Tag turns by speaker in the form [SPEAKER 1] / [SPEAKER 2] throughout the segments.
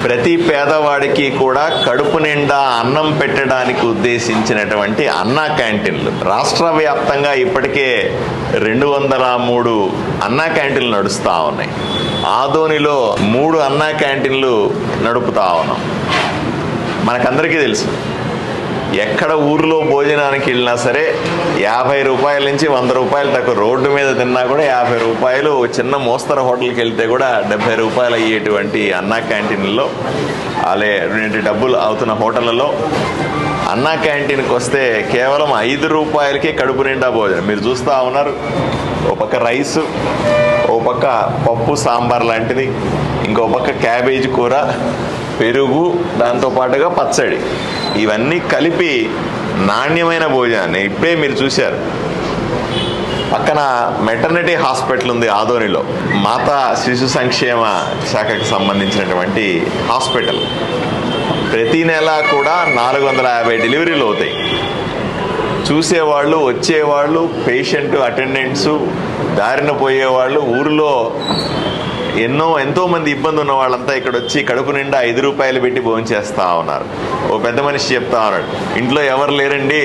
[SPEAKER 1] ప్రతి పేదవాడికి కూడా కడుపు నిండా అన్నం పెట్టడానికి ఉద్దేశించినటువంటి అన్నా క్యాంటీన్లు రాష్ట్ర వ్యాప్తంగా ఇప్పటికే 203 అన్నా క్యాంటీన్లు నడుస్తూ ఉన్నాయి. ఆదోనిలో 3 అన్నా క్యాంటీన్లు నడుపుతా ఉన్నాం. మనకందరికీ తెలుసు, ఎక్కడ ఊర్లో భోజనానికి వెళ్ళినా సరే 50 రూపాయల నుంచి 100 రూపాయలు తక్కువ. రోడ్డు మీద తిన్నా కూడా 50 రూపాయలు. చిన్న మోస్తరు హోటల్కి వెళ్తే కూడా 70 రూపాయలు అయ్యేటువంటి అన్నా క్యాంటీన్లలో, అలాగే 2 డబ్బులు అవుతున్న హోటళ్లలో అన్నా క్యాంటీన్కి వస్తే కేవలం 5 రూపాయలకే కడుపు నిండా భోజనం. మీరు చూస్తూ ఉన్నారు, ఓ పక్క రైసు, ఓ పక్క పప్పు సాంబార్ లాంటిది, ఇంకో పక్క క్యాబేజీ కూర, పెరుగు, దాంతోపాటుగా పచ్చడి, ఇవన్నీ కలిపి నాణ్యమైన భోజనాన్ని. ఇప్పుడే మీరు చూశారు, పక్కన మెటర్నిటీ హాస్పిటల్ ఉంది ఆదోనిలో, మాతా శిశు సంక్షేమ శాఖకు సంబంధించినటువంటి హాస్పిటల్. ప్రతి నెల కూడా 450 డెలివరీలు అవుతాయి. చూసేవాళ్ళు, వచ్చేవాళ్ళు, పేషెంట్ అటెండెంట్సు, దారిన పోయేవాళ్ళు, ఊరిలో ఎంతో మంది ఇబ్బంది ఉన్న వాళ్ళంతా ఇక్కడ వచ్చి కడుపు నిండా 5 రూపాయలు పెట్టి భోజనం చేస్తూ ఉన్నారు. ఓ పెద్ద మనిషి చెప్తా ఉన్నాడు, ఇంట్లో ఎవరు లేరండి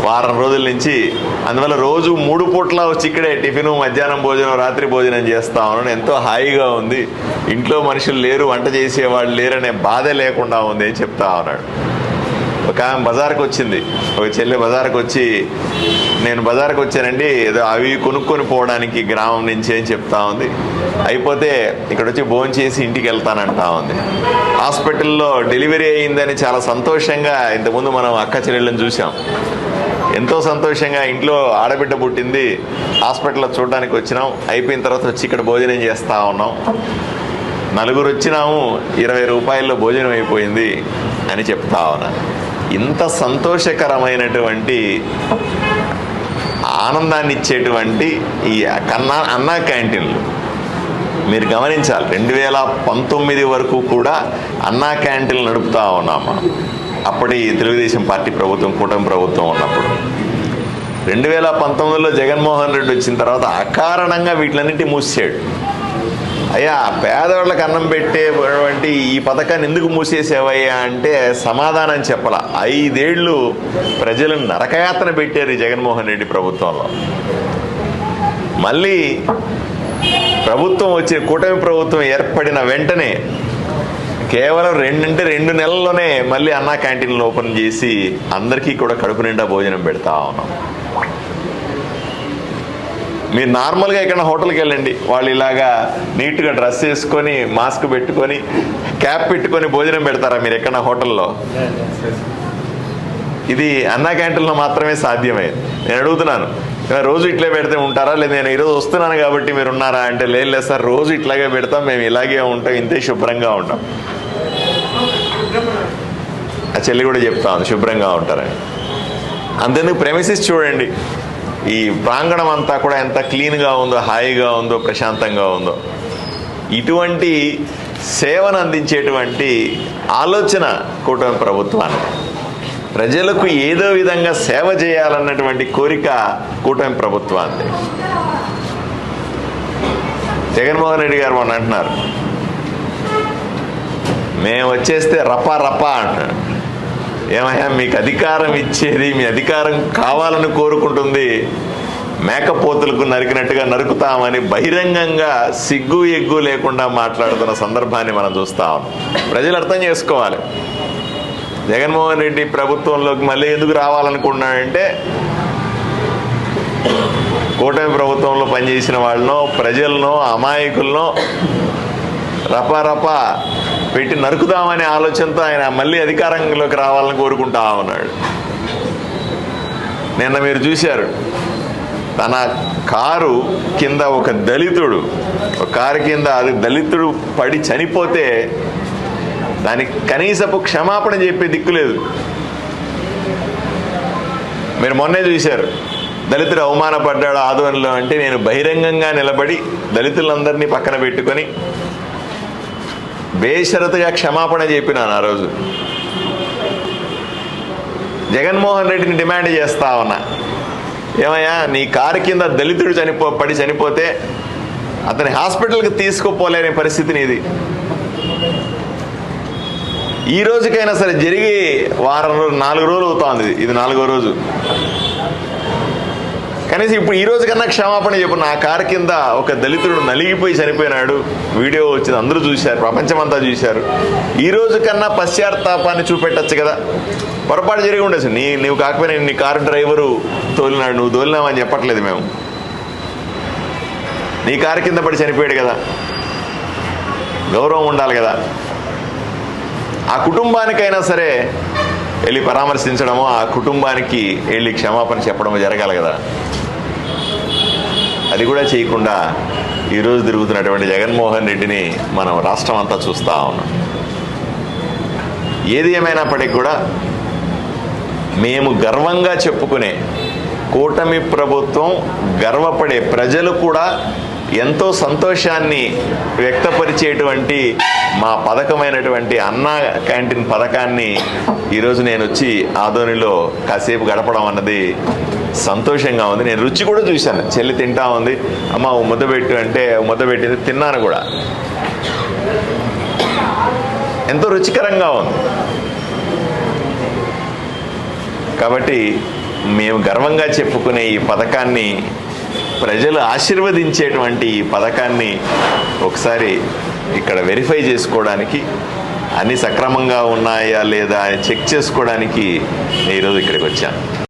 [SPEAKER 1] వారం రోజుల నుంచి, అందువల్ల రోజు 3 పూట్ల వచ్చి ఇక్కడే టిఫిను, మధ్యాహ్నం భోజనం, రాత్రి భోజనం చేస్తా ఉన్నాను. ఎంతో హాయిగా ఉంది, ఇంట్లో మనుషులు లేరు, వంట చేసేవాళ్ళు లేరనే బాధ లేకుండా ఉంది అని చెప్తా ఉన్నాడు. ఒక ఆమె బజార్కి వచ్చింది, ఒక చెల్లి బజార్కి వచ్చి, నేను బజార్కి వచ్చానండి ఏదో అవి కొనుక్కొని పోవడానికి గ్రామం నుంచి అని చెప్తా ఉంది. అయిపోతే ఇక్కడ వచ్చి భోజనం చేసి ఇంటికి వెళ్తానంటా ఉంది. హాస్పిటల్లో డెలివరీ అయ్యిందని చాలా సంతోషంగా, ఇంతకుముందు మనం అక్క చెల్లెళ్ళని చూసాం, ఎంతో సంతోషంగా ఇంట్లో ఆడబిడ్డ పుట్టింది, హాస్పిటల్లో చూడడానికి వచ్చినాం, అయిపోయిన తర్వాత వచ్చి ఇక్కడ భోజనం చేస్తూ ఉన్నాం, 4 వచ్చినాము, 20 రూపాయల్లో భోజనం అయిపోయింది అని చెప్తా ఉన్నా. ఇంత సంతోషకరమైనటువంటి ఆనందాన్ని ఇచ్చేటువంటి ఈ అన్నా క్యాంటీన్లు మీరు గమనించాలి. 2019 వరకు కూడా అన్నా క్యాంటీన్లు నడుపుతా ఉన్నాం మనం. అప్పటి తెలుగుదేశం పార్టీ ప్రభుత్వం, కూటమి ప్రభుత్వం ఉన్నప్పుడు. 2019లో జగన్మోహన్ రెడ్డి వచ్చిన తర్వాత అకారణంగా వీటిలన్నింటి మూసాడు. అయ్యా, పేదవాళ్ళకి అన్నం పెట్టేటువంటి ఈ పథకాన్ని ఎందుకు మూసేసేవయ్యా అంటే సమాధానం చెప్పాల. 5 ఏళ్ళు ప్రజలను నరకయాతన పెట్టారు ఈ జగన్మోహన్ రెడ్డి ప్రభుత్వంలో. మళ్ళీ ప్రభుత్వం వచ్చిన, కూటమి ప్రభుత్వం ఏర్పడిన వెంటనే కేవలం 2 నెలల్లోనే మళ్ళీ అన్నా క్యాంటీన్లు ఓపెన్ చేసి అందరికీ కూడా కడుపు నిండా భోజనం పెడతా ఉన్నాం. మీరు నార్మల్గా ఎక్కడ హోటల్కి వెళ్ళండి, వాళ్ళు ఇలాగా నీట్గా డ్రెస్ వేసుకొని, మాస్క్ పెట్టుకొని, క్యాప్ పెట్టుకొని భోజనం పెడతారా మీరు ఎక్కడ హోటల్లో? ఇది అన్నా క్యాంటీన్లో మాత్రమే సాధ్యమైంది. నేను అడుగుతున్నాను, రోజు ఇట్లే పెడితే ఉంటారా, లేదా నేను ఈరోజు వస్తున్నాను కాబట్టి మీరు ఉన్నారా అంటే, లేదు సార్, రోజు ఇట్లాగే పెడతాం, మేము ఇలాగే ఉంటాం, ఇంతే శుభ్రంగా ఉంటాం. ఆ చెల్లి కూడా చెప్తా ఉంది, శుభ్రంగా ఉంటారని. అంతేందుకు ప్రెమిసిస్ చూడండి, ఈ ప్రాంగణం అంతా కూడా ఎంత క్లీన్గా ఉందో, హాయిగా ఉందో, ప్రశాంతంగా ఉందో. ఇటువంటి సేవను అందించేటువంటి ఆలోచన కూటమి ప్రభుత్వాన్ని, ప్రజలకు ఏదో విధంగా సేవ చేయాలన్నటువంటి కోరిక కూటమి ప్రభుత్వాన్ని. జగన్మోహన్ రెడ్డి గారు మొన్న అంటున్నారు, మేము వచ్చేస్తే రపా రపా అంటున్నాడు. ఏమయ్యా, మీకు అధికారం ఇచ్చేది, మీ అధికారం కావాలని కోరుకుంటుంది, మేకపోతులకు నరికినట్టుగా నరుకుతామని బహిరంగంగా సిగ్గు ఎగ్గు లేకుండా మాట్లాడుతున్న సందర్భాన్ని మనం చూస్తా ఉన్నాం. ప్రజలు అర్థం చేసుకోవాలి, జగన్మోహన్ రెడ్డి ప్రభుత్వంలోకి మళ్ళీ ఎందుకు రావాలనుకుంటున్నాడంటే, కూటమి ప్రభుత్వంలో పనిచేసిన వాళ్ళనో, ప్రజలనో, అమాయకులనో రపా పెట్టి నరుకుదామనే ఆలోచనతో ఆయన మళ్ళీ అధికారంలోకి రావాలని కోరుకుంటా ఉన్నాడు. నిన్న మీరు చూశారు, తన కారు కింద ఒక దళితుడు, ఒక కారు కింద అది దళితుడు పడి చనిపోతే దానికి కనీసపు క్షమాపణ చెప్పే దిక్కులేదు. మీరు మొన్నే చూశారు, దళితుడు అవమానపడ్డాడు ఆదోనిలో అంటే, నేను బహిరంగంగా నిలబడి దళితులందరినీ పక్కన పెట్టుకొని బేషరతుగా క్షమాపణ చెప్పినాను. ఆ రోజు జగన్మోహన్ రెడ్డిని డిమాండ్ చేస్తా ఉన్నా, ఏమయ్యా, నీ కారు కింద దళితుడు పడి చనిపోతే అతని హాస్పిటల్కి తీసుకుపోలేని పరిస్థితిని ఇది. ఈ రోజుకైనా సరే జరిగి వారం 4 రోజులు అవుతుంది, ఇది 4వ రోజు. కనీసం ఇప్పుడు ఈ రోజు కన్నా క్షమాపణ చెప్పు. నా కారు కింద ఒక దళితుడు నలిగిపోయి చనిపోయినాడు, వీడియో వచ్చింది, అందరూ చూశారు, ప్రపంచమంతా చూశారు. ఈ రోజు కన్నా పశ్చాత్తాపాన్ని చూపెట్టచ్చు కదా. పొరపాటు జరిగి ఉండేసి నీవు కాకపోయినా నీ కారు డ్రైవరు తోలినాడు, నువ్వు తోలినావని చెప్పట్లేదు మేము. నీ కారు కింద పడి చనిపోయాడు కదా, గౌరవం ఉండాలి కదా. ఆ కుటుంబానికైనా సరే వెళ్ళి పరామర్శించడమో, ఆ కుటుంబానికి వెళ్ళి క్షమాపణ చెప్పడమో జరగాలి కదా. అది కూడా చేయకుండా ఈరోజు తిరుగుతున్నటువంటి జగన్మోహన్ రెడ్డిని మనం రాష్ట్రం అంతా చూస్తూ ఉన్నాం. ఏది ఏమైనప్పటికీ కూడా మేము గర్వంగా చెప్పుకునే కూటమి ప్రభుత్వం, గర్వపడే ప్రజలు కూడా ఎంతో సంతోషాన్ని వ్యక్తపరిచేటువంటి మా పథకమైనటువంటి అన్నా క్యాంటీన్ పథకాన్ని ఈరోజు నేను వచ్చి ఆదోనిలో కాసేపు గడపడం అన్నది సంతోషంగా ఉంది. నేను రుచి కూడా చూశాను. చెల్లి తింటా ఉంది, అమ్మ ముద్ద పెట్టు అంటే ముద్ద పెట్టింది, తిన్నాను కూడా. ఎంతో రుచికరంగా ఉంది. కాబట్టి మేము గర్వంగా చెప్పుకునే ఈ పథకాన్ని, ప్రజలు ఆశీర్వదించేటువంటి ఈ పథకాన్ని ఒకసారి ఇక్కడ వెరిఫై చేసుకోవడానికి, అన్నీ సక్రమంగా ఉన్నాయా లేదా అని చెక్ చేసుకోవడానికి నేను ఈరోజు ఇక్కడికి వచ్చాను.